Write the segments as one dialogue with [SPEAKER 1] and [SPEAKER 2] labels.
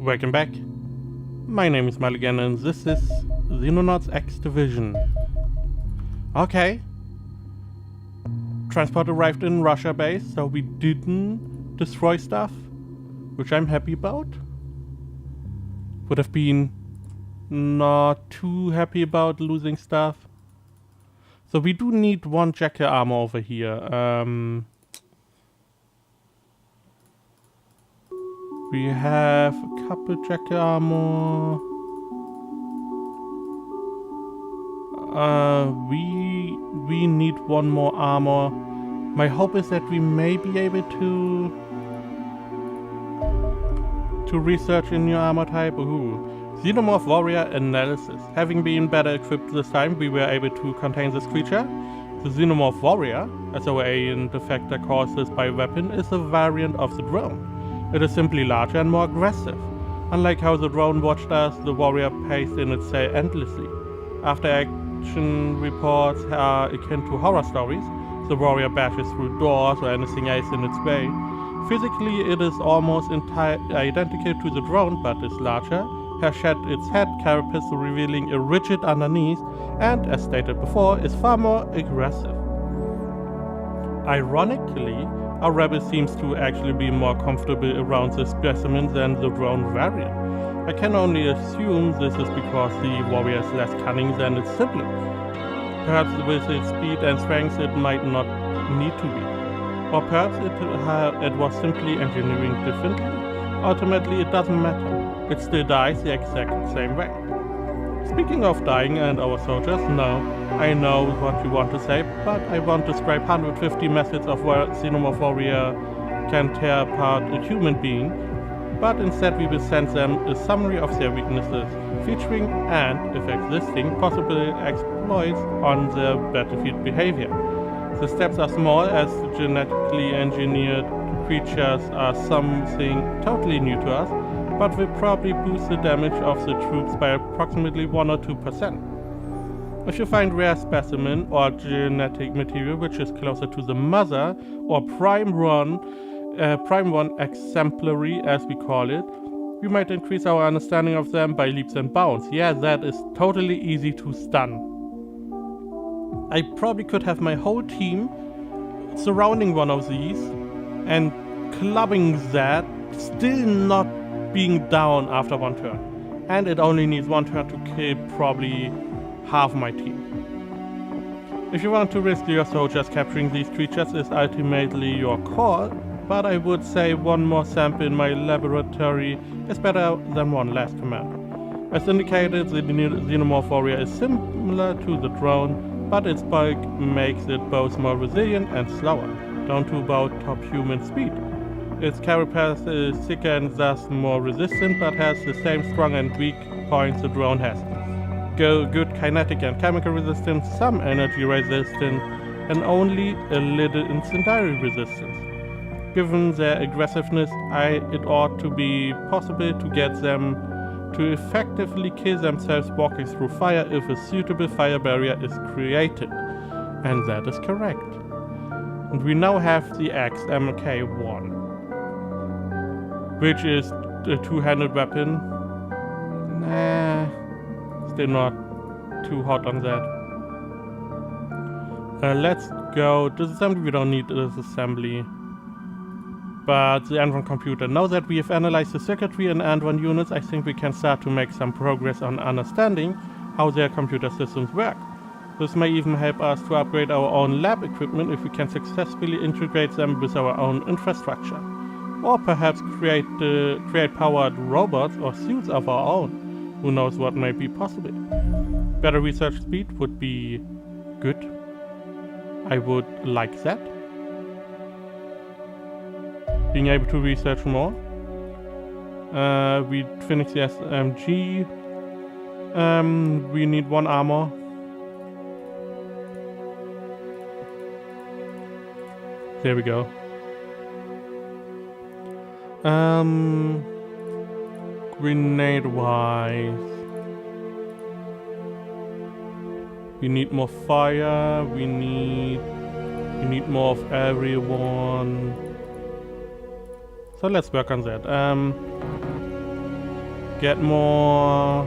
[SPEAKER 1] Welcome back. My name is Muligan and this is Xenonauts X-Divison. Okay. Transport arrived in Russia base, so we didn't destroy stuff, which I'm happy about. Would have been not too happy about losing stuff. So we do need one jacket armor over here. We have a couple jacket armor. We need one more armor. My hope is that we may be able to research a new armor type. Ooh. Xenomorph Warrior Analysis. Having been better equipped this time, we were able to contain this creature. The Xenomorph Warrior, as our alien defector calls this bioweapon, is a variant of the drone. It is simply larger and more aggressive. Unlike how the drone watched us, the warrior paced in its cell endlessly. After action reports are akin to horror stories, the warrior bashes through doors or anything else in its way. Physically, it is almost identical to the drone, but is larger, has shed its head carapace revealing a rigid underneath, and, as stated before, is far more aggressive. Ironically, our rebel seems to actually be more comfortable around this specimen than the drone variant. I can only assume this is because the warrior is less cunning than its sibling. Perhaps with its speed and strength it might not need to be. Or perhaps it was simply engineering differently. Ultimately, it doesn't matter. It still dies the exact same way. Speaking of dying and our soldiers, no, I know what you want to say, but I won't describe 150 methods of where Xenomorph Warrior can tear apart a human being, but instead we will send them a summary of their weaknesses, featuring and, if existing, possible exploits on their battlefield behavior. The steps are small, as genetically engineered creatures are something totally new to us, but will probably boost the damage of the troops by approximately 1 or 2%. If you find rare specimen or genetic material which is closer to the mother or prime one exemplary as we call it, we might increase our understanding of them by leaps and bounds. Yeah, that is totally easy to stun. I probably could have my whole team surrounding one of these and clubbing that, still not being down after one turn. And it only needs one turn to kill probably half my team. If you want to risk your soldiers, capturing these creatures is ultimately your call, but I would say one more sample in my laboratory is better than one last command. As indicated, the Xenomorph Warrior is similar to the drone, but its bulk makes it both more resilient and slower, down to about top human speed. Its carapace is thicker and thus more resistant, but has the same strong and weak points the drone has. Good kinetic and chemical resistance, some energy resistance, and only a little incendiary resistance. Given their aggressiveness, it ought to be possible to get them to effectively kill themselves walking through fire if a suitable fire barrier is created. And that is correct. And we now have the XMK-1, which is a two-handed weapon. Nah, still not too hot on that. Let's go. Disassembly, we don't need this assembly. But the Andron computer. Now that we have analyzed the circuitry in Andron units, I think we can start to make some progress on understanding how their computer systems work. This may even help us to upgrade our own lab equipment if we can successfully integrate them with our own infrastructure. Or perhaps create powered robots or suits of our own. Who knows what may be possible. Better research speed would be good. I would like that. Being able to research more. We finished the SMG. We need one armor. There we go. Grenade wise, we need more fire, we need more of everyone. So let's work on that. Get more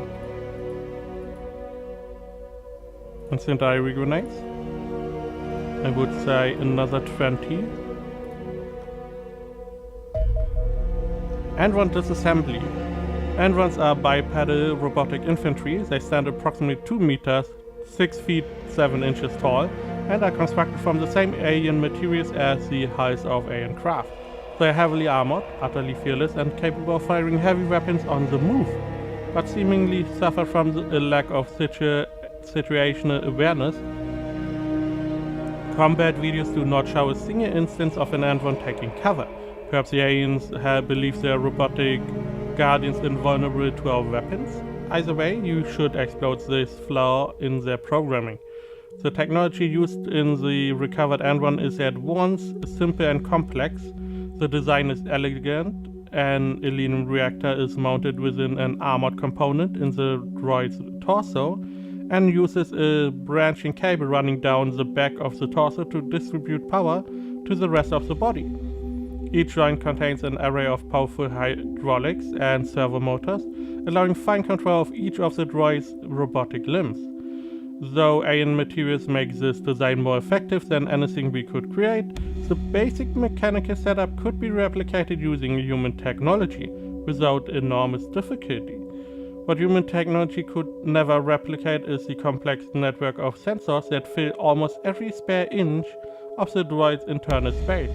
[SPEAKER 1] incendiary grenades. I would say another 20. Andron disassembly. Androns are bipedal robotic infantry. They stand approximately 2 meters, 6 feet 7 inches tall, and are constructed from the same alien materials as the hulls of alien craft. They are heavily armored, utterly fearless, and capable of firing heavy weapons on the move, but seemingly suffer from a lack of situational awareness. Combat videos do not show a single instance of an Andron taking cover. Perhaps the aliens believe their robotic guardians invulnerable to our weapons? Either way, you should exploit this flaw in their programming. The technology used in the recovered Andron is at once simple and complex. The design is elegant. An Elenium reactor is mounted within an armored component in the droid's torso and uses a branching cable running down the back of the torso to distribute power to the rest of the body. Each joint contains an array of powerful hydraulics and servo motors, allowing fine control of each of the droid's robotic limbs. Though alien materials make this design more effective than anything we could create, the basic mechanical setup could be replicated using human technology without enormous difficulty. What human technology could never replicate is the complex network of sensors that fill almost every spare inch of the droid's internal space.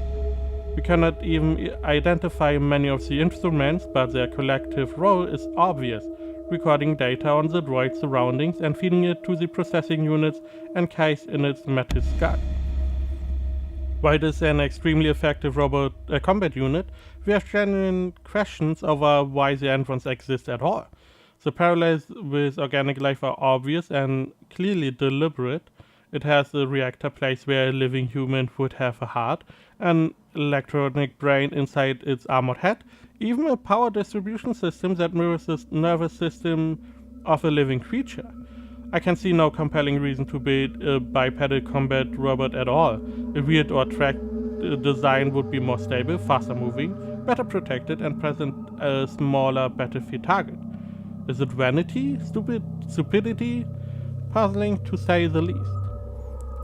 [SPEAKER 1] We cannot even identify many of the instruments, but their collective role is obvious, recording data on the droid's surroundings and feeding it to the processing units encased in its metal skull. While it is an extremely effective combat unit, we have genuine questions over why the Androns exist at all. The parallels with organic life are obvious and clearly deliberate. It has a reactor placed where a living human would have a heart, an electronic brain inside its armored head, even a power distribution system that mirrors the nervous system of a living creature. I can see no compelling reason to build a bipedal combat robot at all. A wheeled or tracked design would be more stable, faster moving, better protected, and present a smaller battlefield target. Is it vanity? Stupidity? Puzzling to say the least.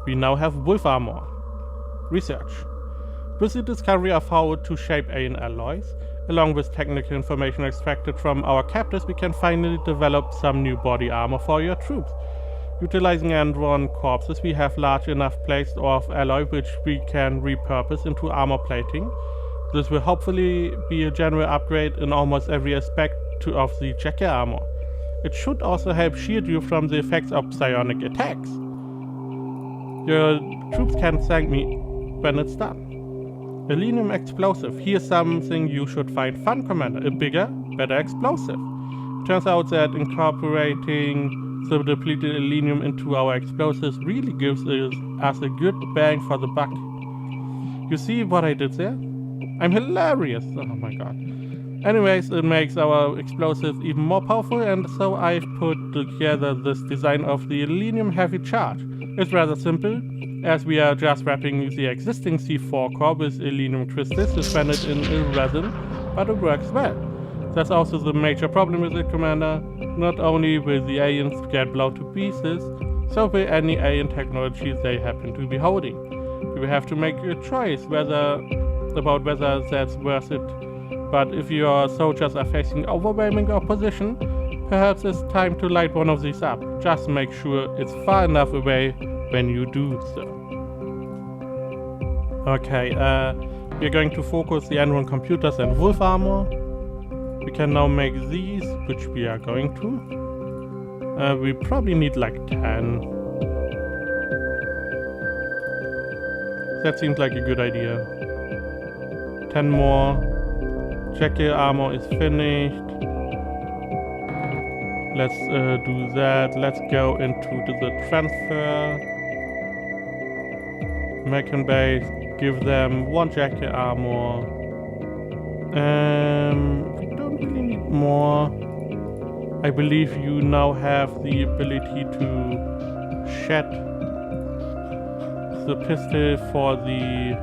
[SPEAKER 1] We now have wolf armor. Research. With the discovery of how to shape alien alloys, along with technical information extracted from our captors, we can finally develop some new body armor for your troops. Utilizing Andron corpses, we have large enough plates of alloy which we can repurpose into armor plating. This will hopefully be a general upgrade in almost every aspect of the jacket armor. It should also help shield you from the effects of psionic attacks. Your troops can thank me when it's done. Elenium explosive. Here's something you should find fun, Commander. A bigger, better explosive. It turns out that incorporating the depleted Elenium into our explosives really gives us a good bang for the buck. You see what I did there? I'm hilarious. Oh my god. Anyways, it makes our explosives even more powerful, and so I've put together this design of the Elenium heavy charge. It's rather simple, as we are just wrapping the existing C4 core with Elenium crystals suspended in a resin, but it works well. That's also the major problem with it, Commander. Not only will the aliens get blown to pieces, so will any alien technology they happen to be holding. We will have to make a choice about whether that's worth it. But if your soldiers are facing overwhelming opposition, perhaps it's time to light one of these up. Just make sure it's far enough away when you do so. Okay, we're going to focus the Andron computers and wolf armor. We can now make these, which we are going to. We probably need like 10. That seems like a good idea. 10 more. Jacket armor is finished. Let's do that. Let's go into the transfer. Mechan base. Give them 1 jacket armor. We don't really need more. I believe you now have the ability to shed the pistol for the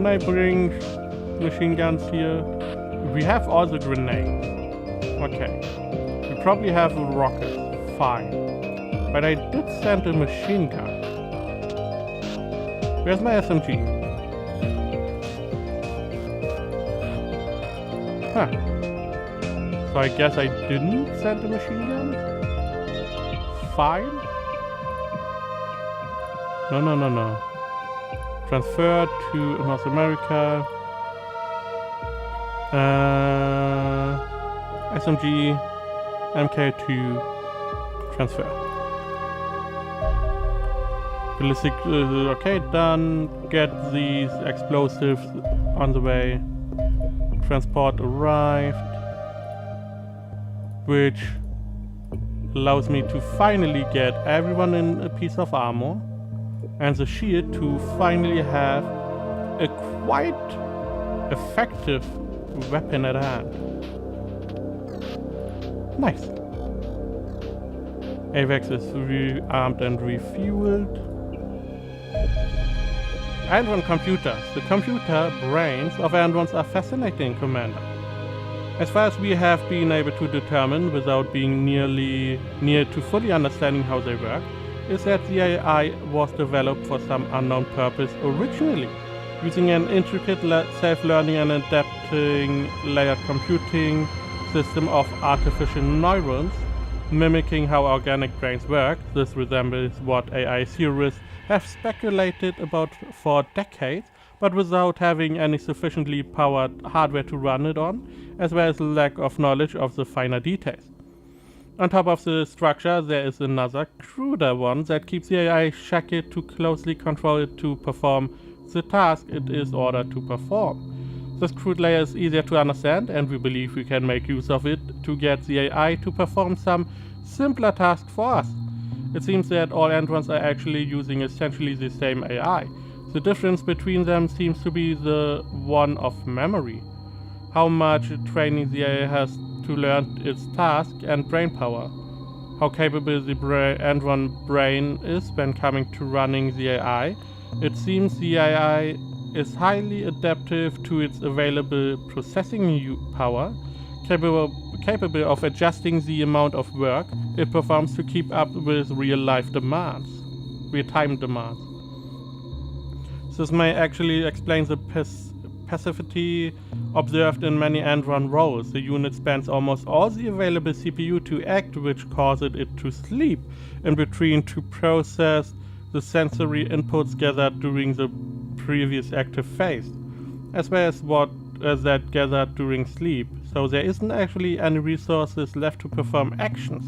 [SPEAKER 1] Can I bring machine guns here? We have all the grenades. Okay. We probably have a rocket. Fine. But I did send a machine gun. Where's my SMG? Huh. So I guess I didn't send a machine gun? Fine. No. Transfer to North America. SMG, MK2, transfer. Ballistic, okay, done. Get these explosives on the way. Transport arrived. Which allows me to finally get everyone in a piece of armor. And the shield to finally have a quite effective weapon at hand. Nice. AVAX is rearmed and refueled. Andron computers. The computer brains of Androns are fascinating, Commander. As far as we have been able to determine without being near to fully understanding how they work, is that the AI was developed for some unknown purpose originally, using an intricate self-learning and adapting layered computing system of artificial neurons, mimicking how organic brains work. This resembles what AI theorists have speculated about for decades, but without having any sufficiently powered hardware to run it on, as well as lack of knowledge of the finer details. On top of the structure, there is another, cruder one that keeps the AI shackled to closely control it to perform the task it is ordered to perform. This crude layer is easier to understand, and we believe we can make use of it to get the AI to perform some simpler tasks for us. It seems that all Androns are actually using essentially the same AI. The difference between them seems to be the one of memory. How much training the AI has to learn its task and brain power. How capable the Andron brain is when coming to running the AI. It seems the AI is highly adaptive to its available processing power, capable of adjusting the amount of work it performs to keep up with real-time demands. This may actually explain the passivity observed in many Andron roles. The unit spends almost all the available CPU to act, which causes it to sleep in between to process the sensory inputs gathered during the previous active phase, as well as what that gathered during sleep, so there isn't actually any resources left to perform actions.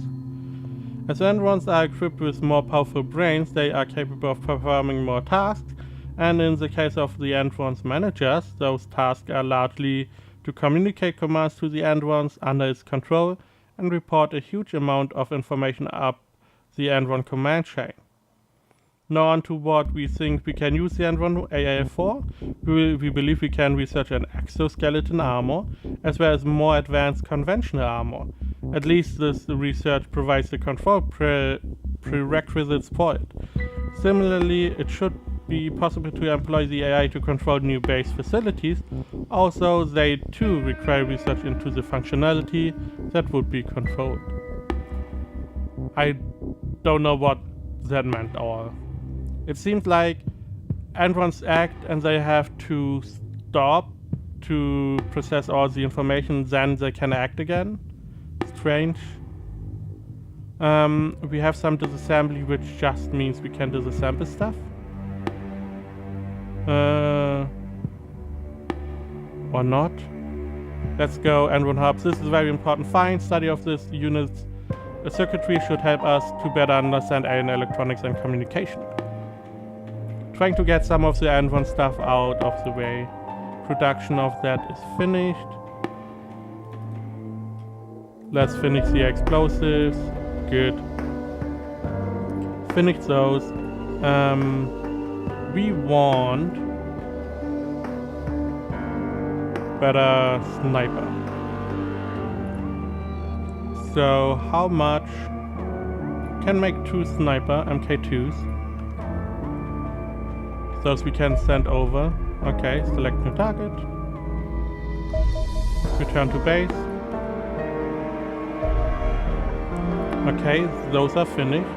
[SPEAKER 1] As Androns are equipped with more powerful brains, they are capable of performing more tasks, and in the case of the Andron's managers, those tasks are largely to communicate commands to the Androns under its control and report a huge amount of information up the Andron command chain. Now on to what we think we can use the Andron AI for. We believe we can research an exoskeleton armor, as well as more advanced conventional armor. At least this research provides the control prerequisites for it. Similarly, it should be possible to employ the AI to control new base facilities, although they too require research into the functionality that would be controlled. I don't know what that meant, or it seems like Androns act and they have to stop to process all the information, then they can act again. Strange. We have some disassembly, which just means we can disassemble stuff. Or not. Let's go Andron hubs. This is very important. Fine study of this unit's circuitry should help us to better understand alien electronics and communication. Trying to get some of the Andron stuff out of the way. Production of that is finished. Let's finish the explosives. Good. Finish those. We want better sniper. So how much can make 2 sniper MK2s? Those we can send over. Okay, select new target. Return to base. Okay, those are finished.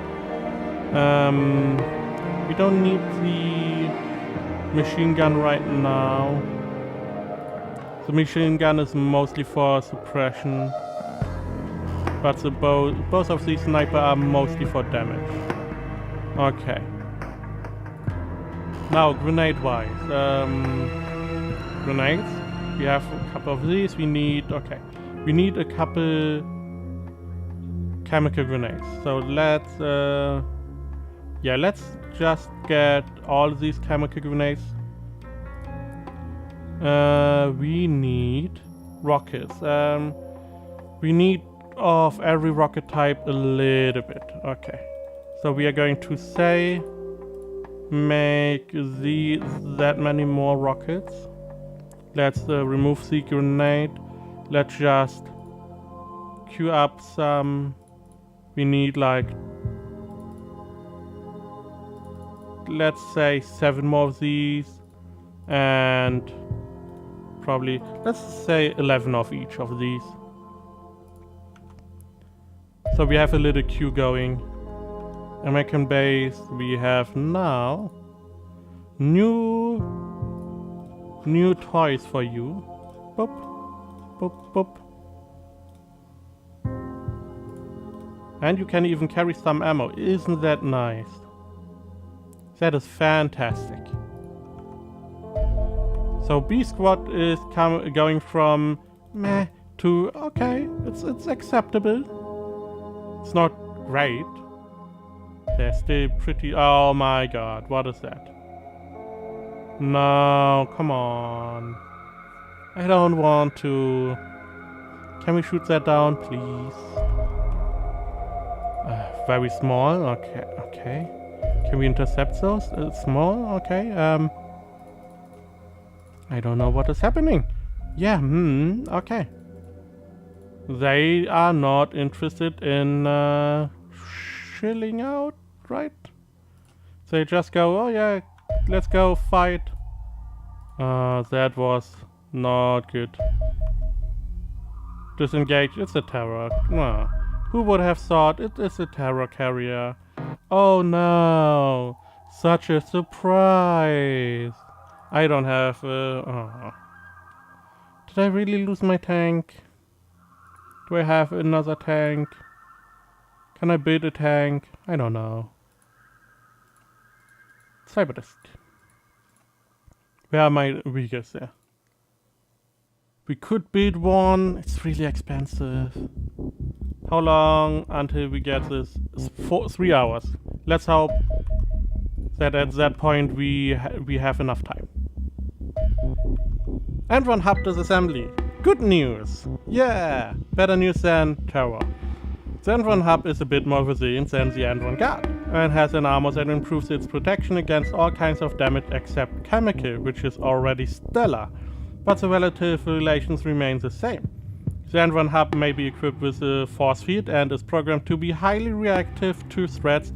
[SPEAKER 1] We don't need the machine gun right now. The machine gun is mostly for suppression, but both of these sniper are mostly for damage. Okay. Now, grenade-wise. Grenades. We have a couple of these. We need a couple chemical grenades. So let's just get all these chemical grenades. We need rockets. We need of every rocket type a little bit. Okay. So we are going to say make that many more rockets. Let's remove the grenade. Let's just queue up some. We need like, let's say 7 more of these, and probably let's say 11 of each of these. So we have a little queue going. American base. We have now new toys for you. Boop, boop, boop. And you can even carry some ammo. Isn't that nice? That is fantastic. So B squad is going from meh to okay. It's acceptable. It's not great. They're still pretty. Oh my god, what is that? No, come on. I don't want to. Can we shoot that down, please? Very small. Okay, okay. Can we intercept those? Small. Okay. I don't know what is happening. Yeah. Okay. They are not interested in chilling out, right? They just go, oh yeah, let's go fight. That was not good. Disengage. It's a terror. No. Who would have thought it is a terror carrier? Oh no! Such a surprise! I don't have Did I really lose my tank? Do I have another tank? Can I build a tank? I don't know. Cyberdisk. Where are my vehicles there? We could build one. It's really expensive. How long until we get this? 3 hours. Let's hope that at that point we have enough time. Andron hub disassembly. Good news! Yeah! Better news than terror. The Andron hub is a bit more resilient than the Andron guard, and has an armor that improves its protection against all kinds of damage except chemical, which is already stellar. But the relative relations remain the same. The Andron hub may be equipped with a force field and is programmed to be highly reactive to threats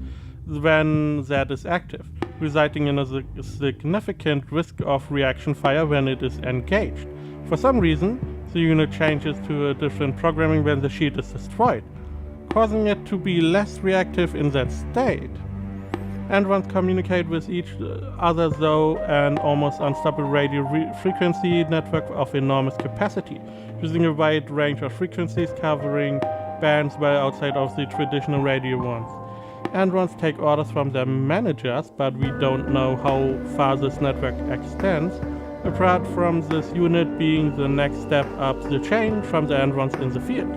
[SPEAKER 1] when that is active, resulting in a significant risk of reaction fire when it is engaged. For some reason, the unit changes to a different programming when the shield is destroyed, causing it to be less reactive in that state. Androns communicate with each other through an almost unstoppable radio frequency network of enormous capacity, using a wide range of frequencies covering bands well outside of the traditional radio ones. Androns take orders from their managers, but we don't know how far this network extends, apart from this unit being the next step up the chain from the Androns in the field.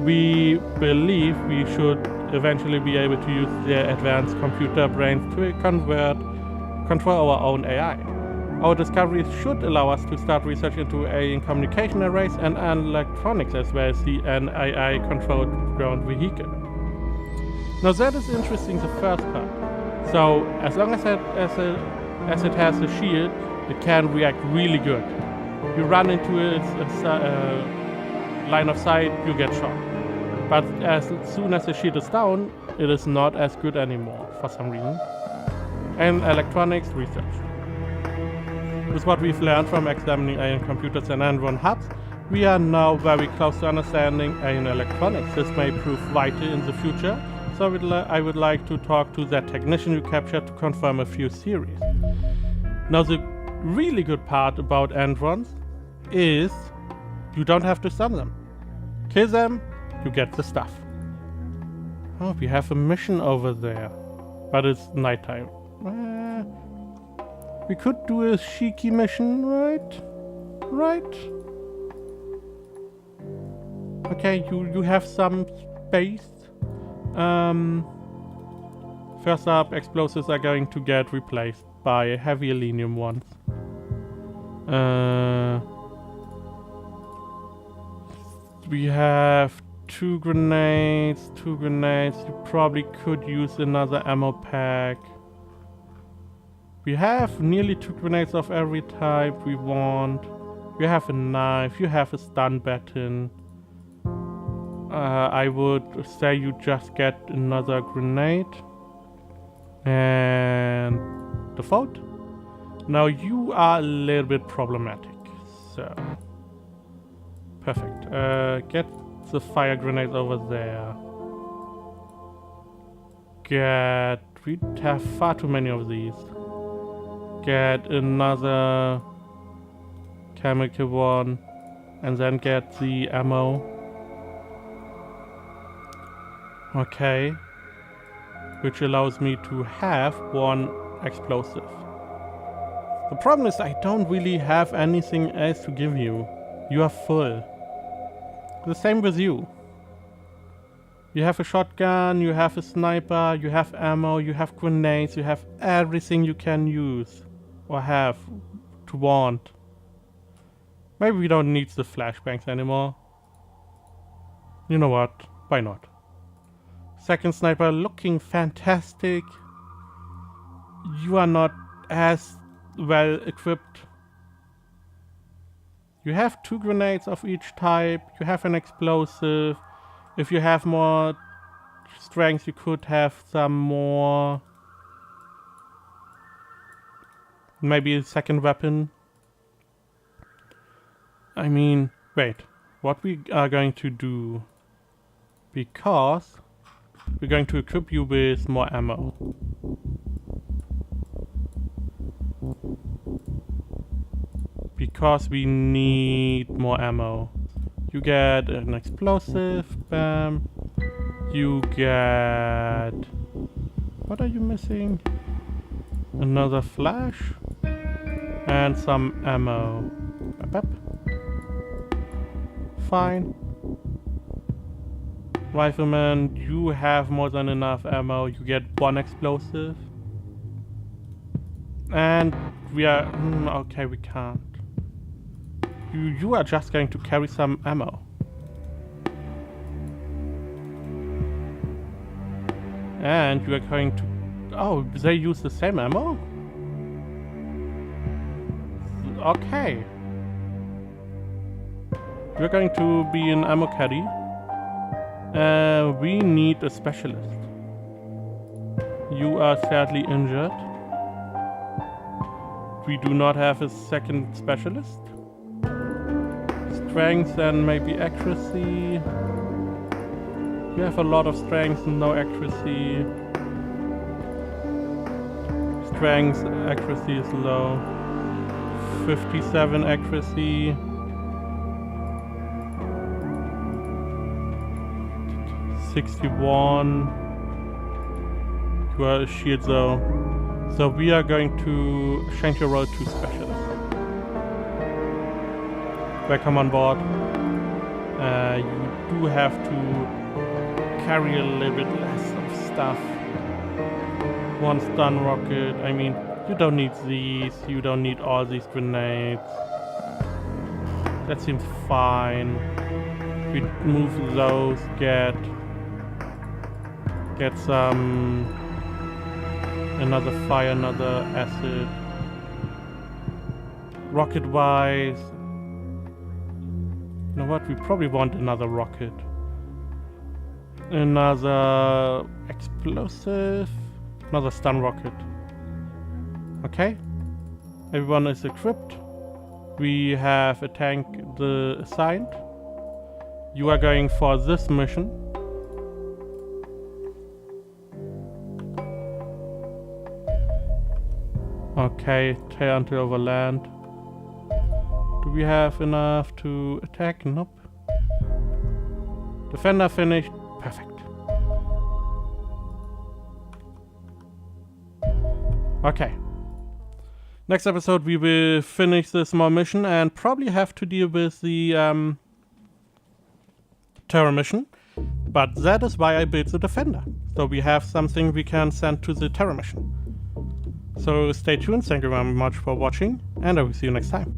[SPEAKER 1] We believe we should eventually be able to use their advanced computer brains to control our own AI. Our discoveries should allow us to start research into alien communication arrays and electronics, as well as the AI-controlled ground vehicle. Now that is interesting, the first part. So as long as it has a shield, it can react really good. You run into its line of sight, you get shot. But as soon as the shield is down, it is not as good anymore for some reason. And electronics research. With what we've learned from examining alien computers and Andron hubs, we are now very close to understanding alien electronics. This may prove vital in the future, so I would like to talk to that technician you captured to confirm a few theories. Now, the really good part about Androns is you don't have to stun them. Kill them, you get the stuff. Oh, we have a mission over there, but it's nighttime. We could do a cheeky mission, right? Right? Okay, you have some space. First up, explosives are going to get replaced by heavy aluminum ones. We have two grenades. You probably could use another ammo pack. We have nearly 2 grenades of every type we want. You have a knife, you have a stun baton. I would say you just get another grenade. And the vote. Now you are a little bit problematic. So perfect. Get the fire grenades over there. We have far too many of these. Get another chemical one, and then get the ammo. Okay. Which allows me to have one explosive. The problem is I don't really have anything else to give you. You are full. The same with you. You have a shotgun, you have a sniper, you have ammo, you have grenades, you have everything you can use. Or have to want. Maybe we don't need the flashbangs anymore. You know what? Why not? Second sniper looking fantastic. You are not as well equipped. You have 2 grenades of each type. You have an explosive. If you have more strength, you could have some more. Maybe a second weapon. I mean, wait. What we are going to do, because we're going to equip you with more ammo. Because we need more ammo. You get an explosive, bam. You get... What are you missing? Another flash. And some ammo. Fine. Rifleman, you have more than enough ammo. You get 1 explosive. And we are... okay, we can't. You are just going to carry some ammo. And you are going to... Oh, they use the same ammo? Okay. We're going to be an ammo caddy. We need a specialist. You are sadly injured. We do not have a second specialist. Strength and maybe accuracy. You have a lot of strength and no accuracy. Strength, accuracy is low. 57 accuracy. 61. You are a shield though. So we are going to change your role to specialist. Welcome on board. You do have to carry a little bit less of stuff. 1 stun rocket. I mean, you don't need these. You don't need all these grenades. That seems fine. We move those. Get some. Another fire, another acid. Rocket wise. You know what? We probably want another rocket. Another explosive. Another stun rocket. Okay? Everyone is equipped. We have a tank assigned. You are going for this mission. Okay, turn to overland. Do we have enough to attack? Nope. Defender finished. Perfect. Okay. Next episode we will finish this small mission and probably have to deal with the terror mission. But that is why I built the defender. So we have something we can send to the terror mission. So stay tuned, thank you very much for watching, and I will see you next time.